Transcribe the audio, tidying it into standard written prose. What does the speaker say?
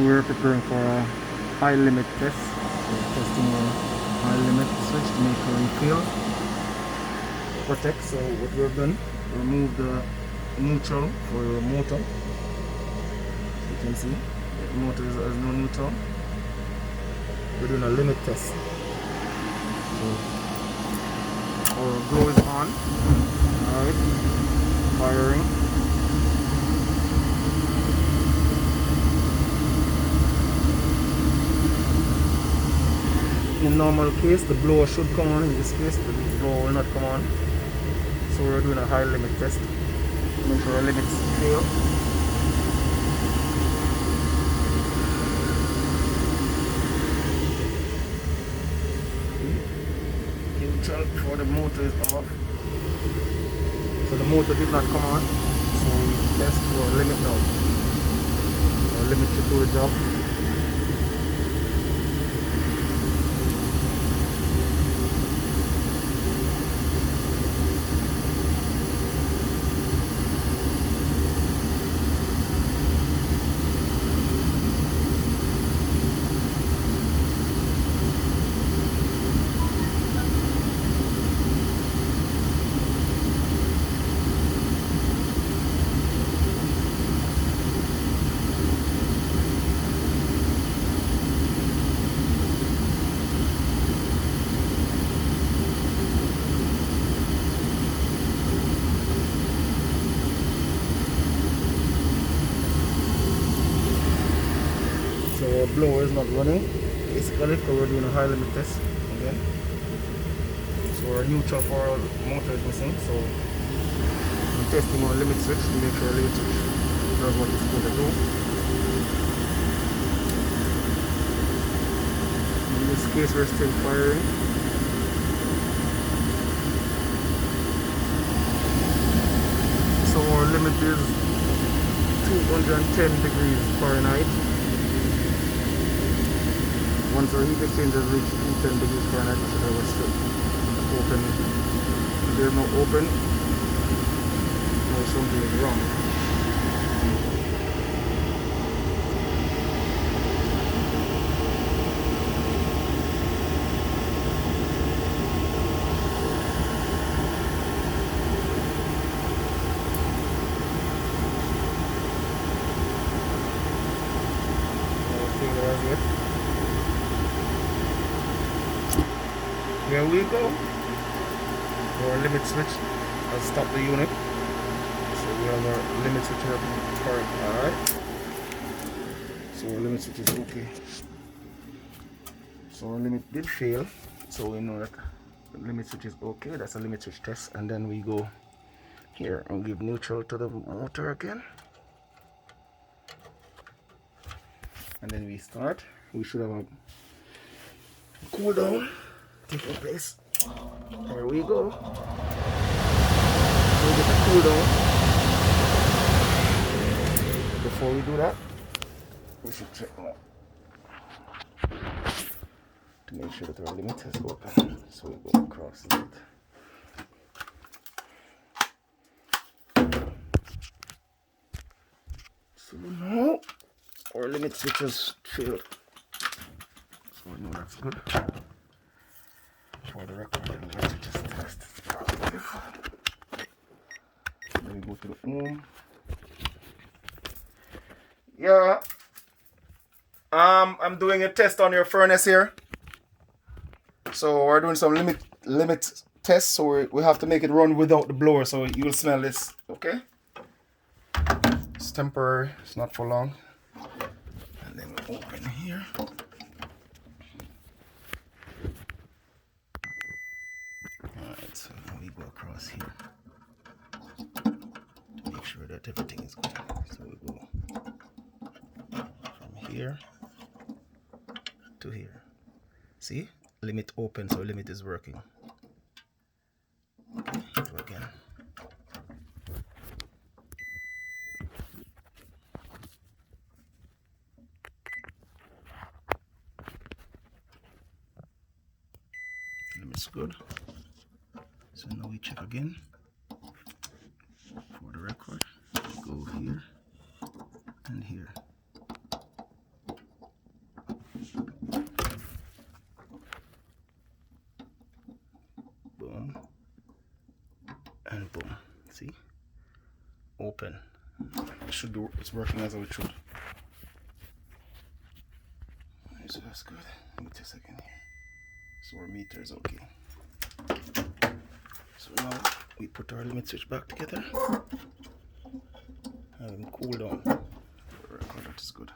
we're preparing for a high limit test. We're testing a high limit switch to make sure it fail protect. So what we've done, remove the neutral for your motor. You can see the motor has no neutral. We're doing a limit test. So our glow is on. Alright, firing. In normal case, the blower should come on. In this case, the blower will not come on. So we're doing a high limit test. Make sure our limits fail. Neutral before the motor is off. So the motor did not come on. So we test for our limit now. Our limit should do the job. So our blower is not running, basically, because we're doing a high limit test again. So our neutral for our motor is missing. So I'm testing our limit switch to make sure our limit switch does what it's supposed to do. In this case, we're still firing. So our limit is 210 degrees Fahrenheit. Once our heat exchanger reaches 210 degrees Fahrenheit, we should have a strip open. If there's no open, or something is wrong. Here we go. Our limit switch has stopped the unit. So we have our limit switch working correct. Alright. So our limit switch is okay. So our limit did fail. So we know that the limit switch is okay. That's a limit switch test. And then we go here and give neutral to the motor again. And then we start. We should have a cool down taking place. There we go. We get a cool down. Before we do that, we should check now to make sure that our limit is open. So we go across it. So now our limit switch has failed. So we know that's good. For the record, I'm going to just test it's positive. Then we go to the ohm. Yeah. I'm doing a test on your furnace here. So we're doing some limit tests. So we have to make it run without the blower. So you will smell this. Okay. It's temporary. It's not for long. And then we open here. Alright, so now we go across here to make sure that everything is good. So we go from here to here. See? Limit open, so limit is working. Okay, go again. Limit's good. So now we check again. For the record, go here and here. boom. See? Open. It should be, it's working as it should. Alright, so that's good. Let me take a second here. So our meter is okay. So now we put our limit switch back together. And cool down. For the record, that is good.